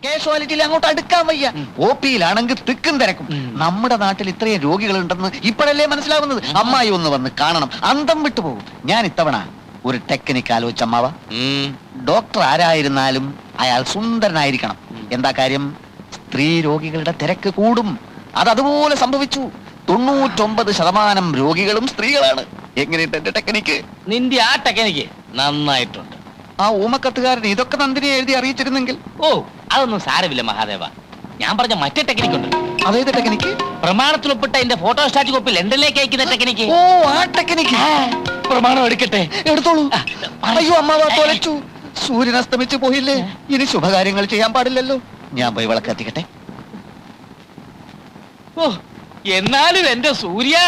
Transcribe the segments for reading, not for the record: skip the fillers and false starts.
കാഷ്വാലിറ്റിയിൽ അങ്ങോട്ട് അടുക്കാൻ വയ്യ. OP-യിലാണെങ്കിൽ തിക്കും തിരക്കും. നമ്മുടെ നാട്ടിൽ ഇത്രയും രോഗികളുണ്ടെന്ന് ഇപ്പോഴല്ലേ മനസ്സിലാവുന്നത്. അമ്മായി ഒന്ന് വന്ന് കാണണം, അന്തം വിട്ടുപോകും. ഞാൻ ഇത്തവണ ഒരു ടെക്നിക്ക് ആലോചിച്ചമ്മാവ. ഡോക്ടർ ആരായിരുന്നാലും അയാൾ സുന്ദരനായിരിക്കണം. എന്താ കാര്യം? സ്ത്രീ രോഗികളുടെ തിരക്ക് കൂടും. അതുപോലെ സംഭവിച്ചു. 99% രോഗികളും സ്ത്രീകളാണ്. എങ്ങനെയുണ്ട് എന്റെ ടെക്നിക്ക്? നിന്റെ ആ ടെക്നിക്ക് നന്നായിട്ടുണ്ട്. ആ ഊമക്കത്തുകാരൻ ഇതൊക്കെ നന്ദിനെ എഴുതി അറിയിച്ചിരുന്നെങ്കിൽ. ഓ, അതൊന്നും സാരമില്ല മഹാദേവ. ഞാൻ പറഞ്ഞ മറ്റേ ടെക്നിക്ക് ഉണ്ട്. അതേത് ടെക്നിക്ക്? പ്രമാണത്തിൽ ഒപ്പിട്ട എന്റെ ഫോട്ടോസ്റ്റാറ്റ് കോപ്പി ലണ്ടനിലേക്ക് അയക്കുന്ന ടെക്നിക്ക്. ഓ, ആ ടെക്നിക്ക്. പ്രമാണം എടുക്കട്ടെ? എടുത്തോളൂ. അയ്യോ അമ്മാവ തോലച്ചു. സൂര്യൻ അസ്തമിച്ചു പോയില്ലേ? ഇനി ശുഭകാര്യങ്ങൾ ചെയ്യാൻ പാടില്ലല്ലോ. ഞാൻ പോയി വിളക്ക് കത്തിക്കട്ടെ. ഓ, എന്നാലും എന്റെ സൂര്യ.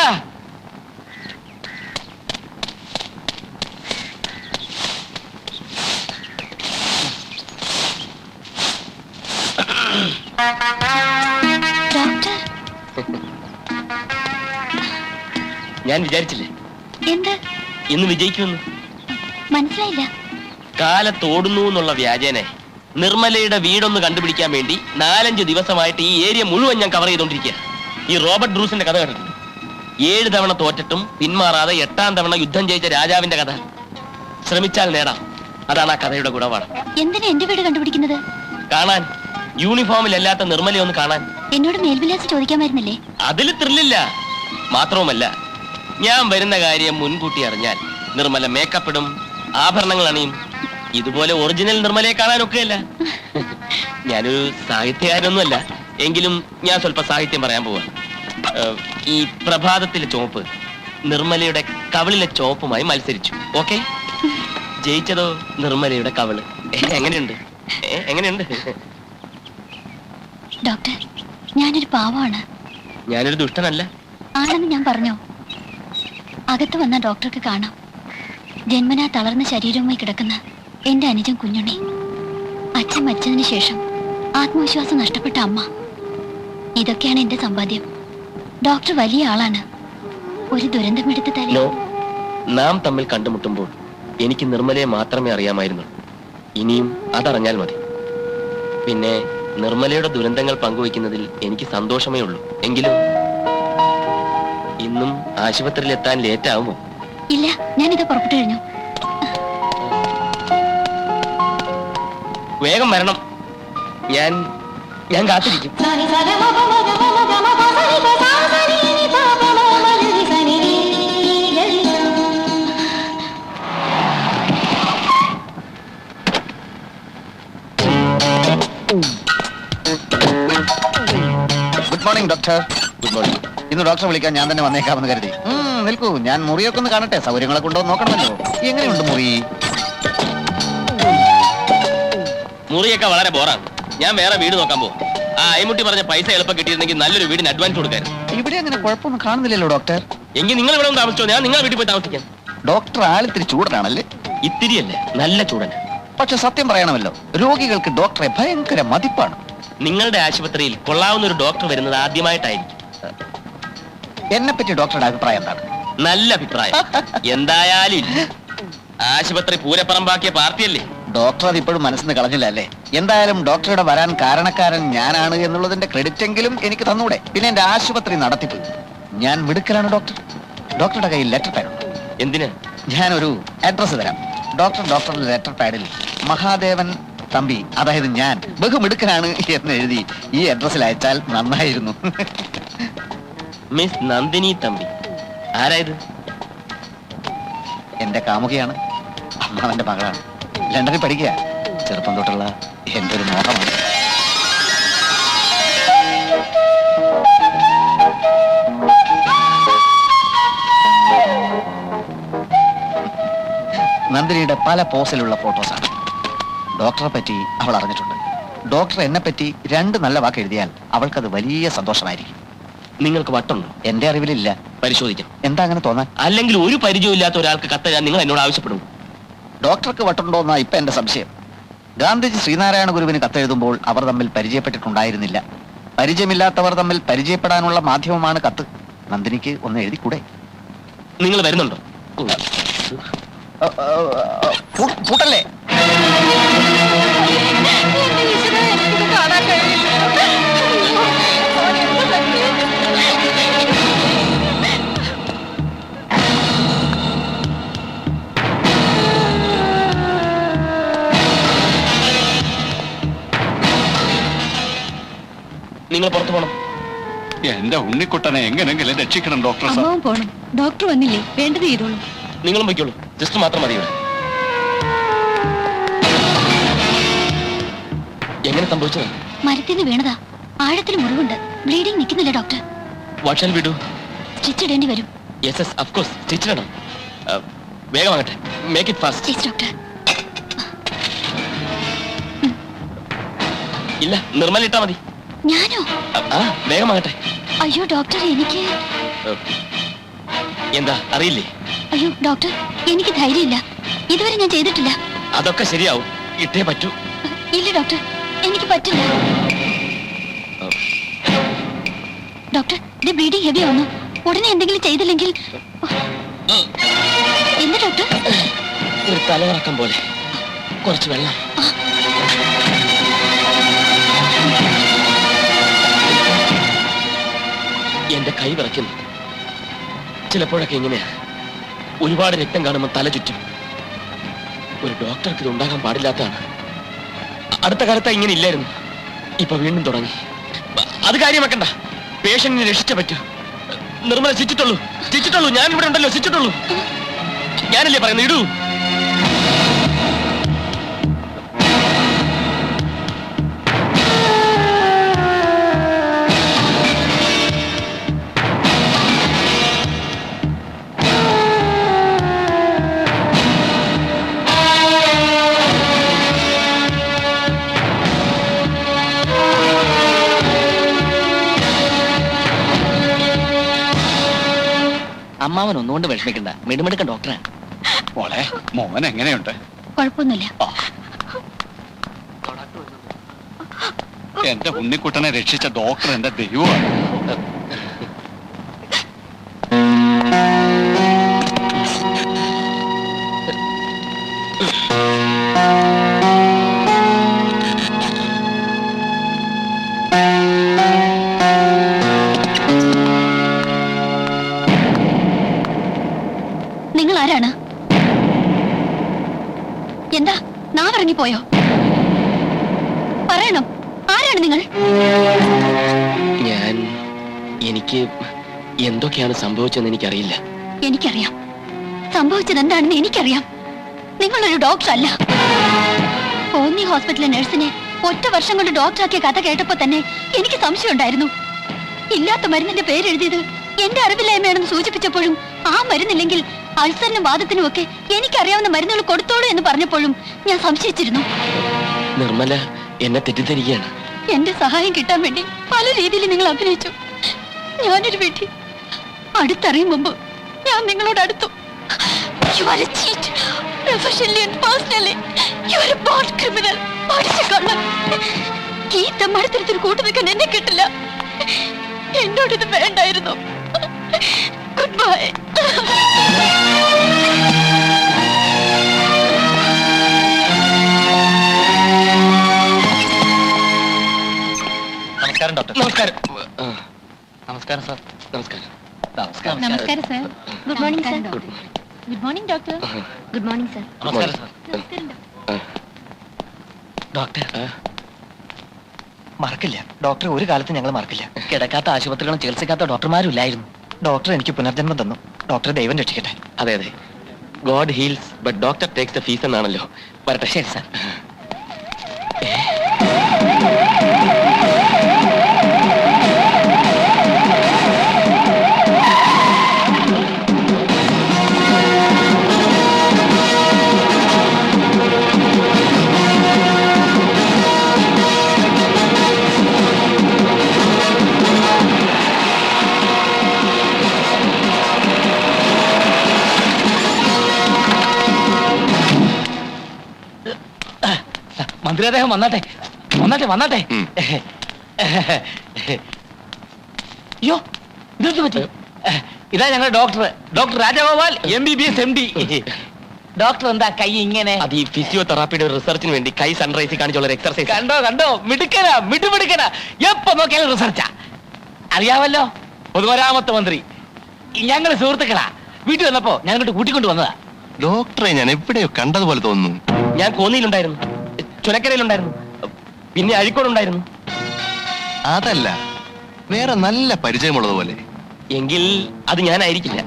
ഞാൻ വിചാരിച്ചില്ലേ എന്ത് ഇന്ന് വിജയിക്കുമെന്ന്. മനസ്സിലായില്ല. കാലത്തോടുന്നു എന്നുള്ള വ്യാജേനെ നിർമ്മലയുടെ വീടൊന്ന് കണ്ടുപിടിക്കാൻ വേണ്ടി 4-5 ദിവസമായിട്ട് ഈ ഏരിയ മുഴുവൻ ഞാൻ കവർ ചെയ്തോണ്ടിരിക്കുക. ഈ റോബർട്ട് ബ്രൂസിന്റെ കഥ കേട്ടിട്ടുണ്ട്. 7 തവണ തോറ്റിട്ടും പിന്മാറാതെ 8ാം തവണ യുദ്ധം ജയിച്ച രാജാവിന്റെ കഥ. ശ്രമിച്ചാൽ നേടാം. അതാണ് ആ കഥയുടെ ഗുണപാഠം. എന്തിനാ എന്റെ വീട് കണ്ടുപിടിക്കുന്നത്? കാണാൻ. യൂണിഫോമിലല്ലാത്ത നിർമ്മലയെ ഒന്ന് കാണാൻ. എന്നോട് മേൽവിലാസം ചോദിക്കാമായിരുന്നില്ലേ? അതിൽ ത്രില്ലില്ല. മാത്രവുമല്ല, ഞാൻ വരുന്ന കാര്യം മുൻകൂട്ടി അറിഞ്ഞാൽ നിർമ്മല മേക്കപ്പ് ഇടും, ആഭരണങ്ങൾ അണിയും. ഇതുപോലെ ഒറിജിനൽ നിർമ്മലയെ കാണാനൊക്കെയല്ല. ഞാനൊരു സാഹിത്യകാരനൊന്നുമല്ല, എങ്കിലും ഞാൻ സ്വല്പ സാഹിത്യം പറയാൻ പോവാ. ഈ പ്രഭാതത്തിലെ ചുവപ്പ് നിർമ്മലയുടെ കവിളിലെ ചുവപ്പുമായി മത്സരിച്ചു. ഓക്കെ, ജയിച്ചതോ നിർമ്മലയുടെ കവിള്. എങ്ങനെയുണ്ട്? എങ്ങനെയുണ്ട്? ഡോക്ടർ, ഞാനൊരു പാവമാണ്. ഞാനൊരു ദുഷ്ടനല്ല. ആണെന്ന് ഞാൻ പറഞ്ഞോ? അകത്ത് വന്ന ഡോക്ടർക്ക് കാണാം. ജന്മനാ തളർന്ന ശരീരവുമായി കിടക്കുന്ന എന്റെ അനുജൻ കുഞ്ഞുണ്ണി. അച്ഛൻ മരിച്ചതിന് ശേഷം ആത്മവിശ്വാസം നഷ്ടപ്പെട്ട അമ്മ. ഇതൊക്കെയാണ് എന്റെ സമ്പാദ്യം. ഡോക്ടർ വലിയ ആളാണ്. ഒരു ദുരന്തമെടുത്ത് തലേ. നാം തമ്മിൽ കണ്ടുമുട്ടുമ്പോൾ എനിക്ക് നിർമ്മലയെ മാത്രമേ അറിയാമായിരുന്നു. ഇനിയും അതറിഞ്ഞാൽ മതി. പിന്നെ നിർമ്മലയുടെ ദുരന്തങ്ങൾ പങ്കുവയ്ക്കുന്നതിൽ എനിക്ക് സന്തോഷമേ ഉള്ളൂ. എങ്കിലും ഇന്നും ആശുപത്രിയിൽ എത്താൻ ലേറ്റ് ആവുമോ? ഇല്ല, ഞാനിത് പുറപ്പെട്ടു കഴിഞ്ഞു. വേഗം വരണം. ഞാൻ കാത്തിരിക്കും. Good morning doctor. Good morning. ഇന്ന് ഡോക്ടറെ വിളിക്കാൻ ഞാൻ തന്നെ വന്നേക്കാമെന്ന് കരുതി. നിൽക്കൂ, ഞാൻ മുറിയൊക്കെ ഒന്ന് കാണട്ടെ. സൗകര്യങ്ങളൊക്കെ ഉണ്ടോ നോക്കണമല്ലോ. എങ്ങനെയുണ്ട് മുറി? മുറിയൊക്കെ വളരെ ബോറാണ്. ഞാൻ വേറെ വീട് നോക്കാൻ പോകും. ആ അയ്മുട്ടി പറഞ്ഞ പൈസ എളുപ്പം കിട്ടിയിരുന്നെങ്കിൽ നല്ലൊരു വീടിന് അഡ്വാൻസ് കൊടുക്കായിരുന്നു. ഇവിടെ അങ്ങനെ കുഴപ്പമൊന്നും കാണുന്നില്ലല്ലോ ഡോക്ടർ. എങ്കിൽ നിങ്ങൾ ഇവിടെ ഒന്ന് താമസിച്ചോ, ഞാൻ നിങ്ങളെ വീട്ടിൽ പോയി താമസിക്കാം. ഡോക്ടർ ആളിത്തിരി ചൂടനാണല്ലേ? ഇത്തിരിയല്ലേ, നല്ല ചൂടൻ. പക്ഷെ സത്യം പറയണമല്ലോ, രോഗികൾക്ക് ഡോക്ടറെ ഭയങ്കര മതിപ്പാണ്. നിങ്ങളുടെ ആശുപത്രിയിൽ കൊള്ളാവുന്ന ഒരു ഡോക്ടർ വരുന്നത് ആദ്യമായിട്ടായിരിക്കും. എന്നെ പറ്റി ഡോക്ടറുടെ അഭിപ്രായം എന്താണ്? നല്ല അഭിപ്രായം. എന്തായാലും ആശുപത്രി പൂരപ്പറമ്പാക്കിയ പാർട്ടിയല്ലേ. ഡോക്ടർ അത് ഇപ്പോഴും മനസ്സിന് കളഞ്ഞില്ല അല്ലേ? എന്തായാലും ഡോക്ടറുടെ വരാൻ കാരണക്കാരൻ ഞാനാണ് എന്നുള്ളതിന്റെ ക്രെഡിറ്റ് എങ്കിലും എനിക്ക് തന്നൂടെ? പിന്നെ എന്റെ ആശുപത്രി നടത്തിപ്പ് ഞാൻ മിടുക്കലാണ് ഡോക്ടർ. ഡോക്ടറുടെ കയ്യിൽ ലെറ്റർ പാഡ് ഉണ്ട്. എന്തിന്? ഞാനൊരു അഡ്രസ് തരാം. ഡോക്ടറുടെ ലെറ്റർ പാഡിൽ മഹാദേവൻ തമ്പി, അതായത് ഞാൻ ബഹുമിടുക്കനാണ് എന്ന് എഴുതി ഈ അഡ്രസ്സിൽ അയച്ചാൽ നന്നായിരുന്നു. മിസ് നന്ദിനി തമ്പി. ആരായത്? എന്റെ കാമുകയാണ്. അമ്മാവന്റെ മകളാണ്. ലണ്ടനിൽ പഠിക്കുക. ചെറുപ്പം തൊട്ടുള്ള എന്റെ ഒരു മോഹമാണ്. നന്ദിനിയുടെ പല പോസിലുള്ള ഫോട്ടോസാണ്. ഡോക്ടറെ പറ്റി അവൾ അറിഞ്ഞിട്ടുണ്ട്. ഡോക്ടർ എന്നെ പറ്റി 2 നല്ല വാക്ക് എഴുതിയാൽ അവൾക്കത് വലിയ സന്തോഷമായിരിക്കും. നിങ്ങൾക്ക് വട്ടുണ്ടോ? എന്റെ അറിവിലില്ല. പരിശോധിക്കാം. എന്താ അങ്ങനെ തോന്നാൻ? അല്ലെങ്കിൽ ഒരു പരിചയമില്ലാത്ത ഒരാൾക്ക് കത്തെഴുതാൻ നിങ്ങൾ എന്നോട് ആവശ്യപ്പെടും. ഡോക്ടർക്ക് വട്ടുണ്ടോന്നാ ഇപ്പൊ എന്റെ സംശയം. ഗാന്ധിജി ശ്രീനാരായണ ഗുരുവിന് കത്തെഴുതുമ്പോൾ അവർ തമ്മിൽ പരിചയപ്പെട്ടിട്ടുണ്ടായിരുന്നില്ല. പരിചയമില്ലാത്തവർ തമ്മിൽ പരിചയപ്പെടാനുള്ള മാധ്യമമാണ് കത്ത്. നന്ദിനിക്ക് ഒന്ന് എഴുതിക്കൂടെ? നിങ്ങൾ വരുന്നുണ്ടോ? പൂട്ടല്ലേ? നിങ്ങൾ പുറത്തു പോകണം. എന്റെ ഉണ്ണിക്കുട്ടനെ എങ്ങനെങ്കിലും രക്ഷിക്കണം ഡോക്ടർ സാർ. അമ്മാവും പോണം. ഡോക്ടർ വന്നില്ലേ? വേണ്ടത് ചെയ്തോളൂ. നിങ്ങളും പൊയ്ക്കോളൂ. ജസ്റ്റ് മാത്രം മതി ഇവിടെ. എങ്ങനെ സംഭവിച്ചത്? മരത്തിൽ നിന്ന് വീണതാ. ആഴത്തിൽ മുറിവുണ്ട്. ബ്ലീഡിംഗ് നിൽക്കുന്നില്ല doctor. What shall we do? Stitch ഇടേണ്ടി വരും. Yes yes of course. Stitch ഇടണം. വേഗം ആകട്ടെ. Make it fast. Yes doctor. ഇല്ല, നിർമ്മല ഇട്ടാ മതി. ഞാനോ? ആ വേഗമാകട്ടെ. അയ്യോ ഡോക്ടർ, എനിക്ക് എന്താ അറിയില്ലേ? അയ്യോ ഡോക്ടർ, എനിക്ക് ധൈര്യമില്ല. ഇതുവരെ ഞാൻ ചെയ്തിട്ടില്ല. അതൊക്കെ ശരിയാവും. ഇട്ടേ പറ്റൂ. ഇല്ല ഡോക്ടർ, എനിക്ക് പറ്റില്ല. ഡോക്ടർ, ഇത് ബ്ലീഡിംഗ് ഹെവി ആവുന്നു. ഉടനെ എന്തെങ്കിലും ചെയ്തില്ലെങ്കിൽ. എന്താ ഡോക്ടർ? ഒരു തലകറക്കം പോലെ. കുറച്ച് വെള്ളം. എന്റെ കൈ വിറയ്ക്കുന്നു. ചിലപ്പോഴൊക്കെ ഇങ്ങനെയാ. ഒരുപാട് രക്തം കാണുമ്പോൾ തല ചുറ്റും. ഒരു ഡോക്ടർക്ക് ഇത് ഉണ്ടാകാൻ പാടില്ലാത്തതാണ്. അടുത്ത കാലത്ത് ഇങ്ങനെ ഇല്ലായിരുന്നു. ഇപ്പൊ വീണ്ടും തുടങ്ങി. അത് കാര്യം വെക്കണ്ട. പേഷ്യന്റിനെ രക്ഷിച്ച പറ്റൂ. നിർമ്മല ചിച്ചിട്ടുള്ളൂ. ചിച്ചിട്ടുള്ളൂ. ഞാൻ ഇവിടെ ഉണ്ടല്ലോ. ചിച്ചിട്ടുള്ളൂ. ഞാനല്ലേ പറയുന്നത്. ഇടൂ. അമ്മാവൻ ഒന്നുകൊണ്ട് വിഷമിക്കണ്ട. മിടുമിടുക്ക ഡോക്ടറാണ്. മോളെ, മോൻ എങ്ങനെയുണ്ട്? കുഴപ്പമൊന്നുമില്ല. എന്റെ ഉണ്ണിക്കുട്ടനെ രക്ഷിച്ച ഡോക്ടർ എന്റെ ദൈവമാണ്. നിങ്ങൾ ആരാണ്? എന്താ നാവിറങ്ങിപ്പോയോ? പറയണം, ആരാണ് നിങ്ങൾ? എനിക്ക് എന്തൊക്കെയാണ് സംഭവിച്ചതെന്ന് എനിക്കറിയില്ല. എനിക്കറിയാം. സംഭവിച്ചത് എന്താണെന്ന് എനിക്കറിയാം. നിങ്ങളൊരു ഡോക്ടർ അല്ല. കോന്നി ഹോസ്പിറ്റലിലെ നഴ്സിനെ ഒറ്റ വർഷം കൊണ്ട് ഡോക്ടറാക്കിയ കഥ കേട്ടപ്പോ തന്നെ എനിക്ക് സംശയം ഉണ്ടായിരുന്നു. ഇല്ലാത്ത മരുന്നിന്റെ പേരെഴുതിയത് എന്റെ അറിവില്ലായ്മയാണെന്ന് സൂചിപ്പിച്ചപ്പോഴും, ആ മരുന്നില്ലെങ്കിൽ അൾസറിനും വാദത്തിനും ഒക്കെ എനിക്കറിയാവുന്ന മരുന്നുകൾ കൊടുത്തോളൂ എന്ന് പറഞ്ഞപ്പോഴും ഞാൻ സംശയിച്ചിരുന്നു. നിർമ്മല എന്നെ തെറ്റിദ്ധരിക്കുകയാണ്. എന്റെ സഹായം കിട്ടാൻ വേണ്ടി പല രീതിയിൽ നിങ്ങൾ അഭിനയിച്ചു. ഞാനൊരു വീട്ടിൽ അടുത്തറിയും മുമ്പ് ഞാൻ നിങ്ങളോട് അടുത്തു. You are a cheat. Professionally and personally, you are a born criminal. പഠിച്ചകൊള്ളാം. ഈ തമ്മാടത്തിനൊരു കൂട്ടു നിൽക്കാൻ എന്നെ കിട്ടില്ല. എന്നോടിത് വേണ്ടായിരുന്നു. Good bye. നമസ്കാരം ഡോക്ടർ. നമസ്കാരം. നമസ്കാരം സാർ. നമസ്കാരം. നമസ്കാരം. നമസ്കാരം sir. Good morning sir. Good morning doctor. Good morning sir. നമസ്കാരം സാർ. നമസ്കാരം ഡോക്ടർ മറക്കില്ല. ഡോക്ടർ ഒരു കാലത്ത് ഞങ്ങൾ മറക്കില്ല. കിടക്കാത്ത ആശുപത്രികളും ചികിത്സിക്കാത്ത ഡോക്ടർമാരും ഇല്ലായിരുന്നു. ഡോക്ടർ എനിക്ക് പുനർജന്മം തന്നു. ഡോക്ടർ ദൈവം രക്ഷിക്കട്ടെ. അതെ അതെ. God heels but doctor takes the fees എന്നാണല്ലോ. വരട്ടെ. ശരി സാർ. മന്ത്രി അദ്ദേഹം വന്നാട്ടെ. വന്നാട്ടെ. അയ്യോ, ഇതെന്ത് പറ്റി? ഇതാ ഞങ്ങളുടെ doctor Rajagopal, MBBS MD. Doctor എന്താ കൈ ഇങ്ങനെ? അത് ഈ ഫിസിയോതെറാപ്പിയുടെ റിസർച്ചിന് വേണ്ടി കൈ സൺറൈസിൽ കാണിച്ചുള്ള എക്സർസൈസ്. കണ്ടോ മിടുമിടുക്കനാ. എപ്പോ നോക്കിയാലും റിസർച്ചാ. അറിയാമല്ലോ, പൊതുമരാമത്ത് മന്ത്രി. ഞങ്ങള് സുഹൃത്തുക്കളാ. വീട്ടിൽ വന്നപ്പോ ഞങ്ങോട്ട് കൂട്ടിക്കൊണ്ട് വന്നതാ. ഡോക്ടറെ ഞാൻ എവിടെയോ കണ്ടതുപോലെ തോന്നുന്നു. ഞാൻ കോന്നിയിലുണ്ടായിരുന്നു, ചുനക്കരയിലുണ്ടായിരുന്നു, പിന്നെ അഴിക്കോടുണ്ടായിരുന്നു. അതല്ല, വേറെ നല്ല പരിചയമുള്ളതുപോലെ. എങ്കിൽ അത് ഞാനായിരിക്കില്ല.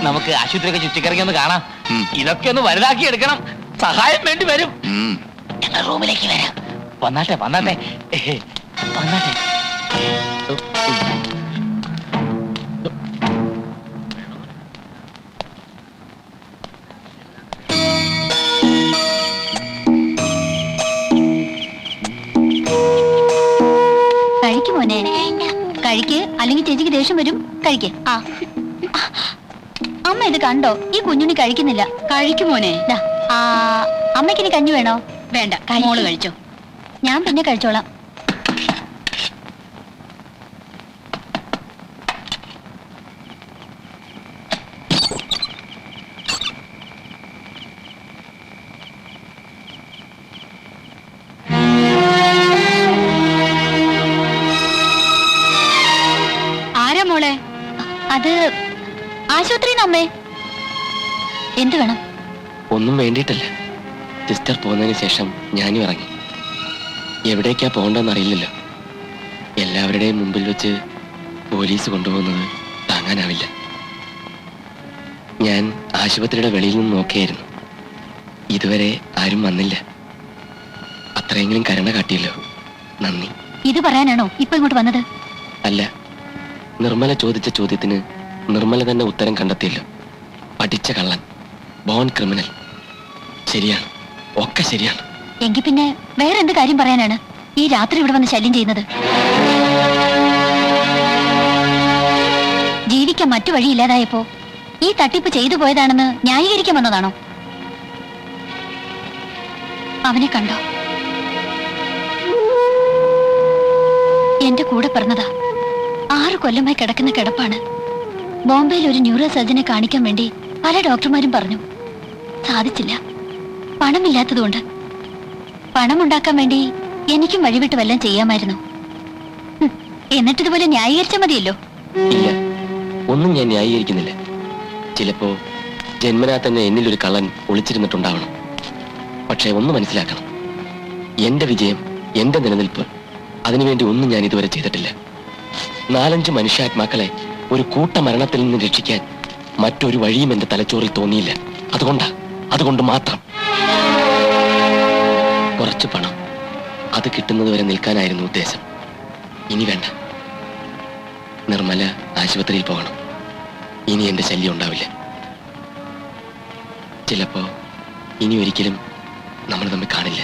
നമുക്ക് ആശുപത്രിയൊക്കെ ചുറ്റിക്കറങ്ങി ഒന്ന് കാണാം. ഉം. ഇതൊക്കെ ഒന്ന് വലുതാക്കി എടുക്കണം. സഹായം വേണ്ടി വരും. ഉം. ഞങ്ങൾ റൂമിലേക്ക് വരാം. വന്നാട്ടെ വന്നാട്ടെ വന്നാട്ടെ. കഴിക്ക് മോനെ, കഴിക്ക്, അല്ലെങ്കിൽ ചേച്ചിക്ക് ദേഷ്യം വരും. കഴിക്ക്. ആ അമ്മ ഇത് കണ്ടോ? ഈ കുഞ്ഞുണ്ണി കഴിക്കുന്നില്ല. കഴിക്കും മോനെ. അമ്മയ്ക്ക് ഇനി കഞ്ഞി വേണോ? വേണ്ട, മോള് കഴിച്ചോ. ഞാൻ പിന്നെ കഴിച്ചോളാം. ആരാ മോളെ? അത് ആശുപത്രിന്ന് അമ്മേ. എന്ത് വേണം? ഒന്നും വേണ്ടിയിട്ടല്ല. സിസ്റ്റർ പോകുന്നതിന് ശേഷം ഞാനും ഇറങ്ങി. എവിടേക്കാ പോകണ്ടെന്ന് അറിയില്ലല്ലോ. എല്ലാവരുടെയും മുമ്പിൽ വെച്ച് പോലീസ് കൊണ്ടുപോകുന്നത് താങ്ങാനാവില്ല. ഞാൻ ആശുപത്രിയുടെ വെളിയിൽ നിന്ന് നോക്കിയായിരുന്നു. ഇതുവരെ ആരും വന്നില്ല. അത്രയെങ്കിലും കരുണ കാട്ടിയല്ലോ, നന്ദി. ഇത് പറയാനാണോ ഇപ്പൊ ഇങ്ങോട്ട് വന്നത്? അല്ല, നിർമ്മല ചോദിച്ച ചോദ്യത്തിന് നിർമ്മല തന്നെ ഉത്തരം കണ്ടെത്തിയല്ലോ. പഠിച്ച കള്ളൻ, ബോൺ ക്രിമിനൽ. ശരിയാണ്, ഒക്കെ ശരിയാണ്. എങ്കിൽ പിന്നെ വേറെ എന്ത് കാര്യം പറയാനാണ് ഈ രാത്രി ഇവിടെ വന്ന് ശല്യം ചെയ്യുന്നത്? ജീവിക്കാൻ മറ്റു വഴിയില്ലാതായപ്പോ ഈ തട്ടിപ്പ് ചെയ്തു പോയതാണെന്ന് ന്യായീകരിക്കാൻ വന്നതാണോ? അവനെ കണ്ടോ? എന്റെ കൂടെ പിറന്നതാ. 6 കൊല്ലമായി കിടക്കുന്ന കിടപ്പാണ്. ബോംബെയിൽ ഒരു ന്യൂറോ സർജനെ കാണിക്കാൻ വേണ്ടി പല ഡോക്ടർമാരും പറഞ്ഞു. സാധിച്ചില്ല, പണമില്ലാത്തതുകൊണ്ട്. പണമുണ്ടാക്കാൻ വേണ്ടി എനിക്കും വഴിവിട്ട് വല്ലതും ചെയ്യാമായിരുന്നു. എന്നിട്ടിതുപോലെ ന്യായീകരിച്ചാൽ മതിയല്ലോ. ഇല്ല, ഒന്നും ഞാൻ ന്യായീകരിക്കുന്നില്ല. ചിലപ്പോ ജന്മനാ തന്നെ എന്നിലൊരു കള്ളൻ ഒളിച്ചിരുന്നിട്ടുണ്ടാവണം. പക്ഷേ ഒന്ന് മനസ്സിലാക്കണം, എന്റെ വിജയം, എന്റെ നിലനിൽപ്പ്, അതിനുവേണ്ടി ഒന്നും ഞാൻ ഇതുവരെ ചെയ്തിട്ടില്ല. 4-5 മനുഷ്യാത്മാക്കളെ ഒരു കൂട്ട മരണത്തിൽ നിന്ന് രക്ഷിക്കാൻ മറ്റൊരു വഴിയും എന്റെ തലച്ചോറിൽ തോന്നിയില്ല. അതുകൊണ്ട് മാത്രം. കുറച്ച് പണം, അത് കിട്ടുന്നത് വരെ നിൽക്കാനായിരുന്നു ഉദ്ദേശം. ഇനി വേണ്ട. നിർമ്മല ആശുപത്രിയിൽ പോകണം. ഇനി എന്റെ ശല്യം ഉണ്ടാവില്ല. ചിലപ്പോ ഇനി ഒരിക്കലും നമ്മൾ തമ്മിൽ കാണില്ല.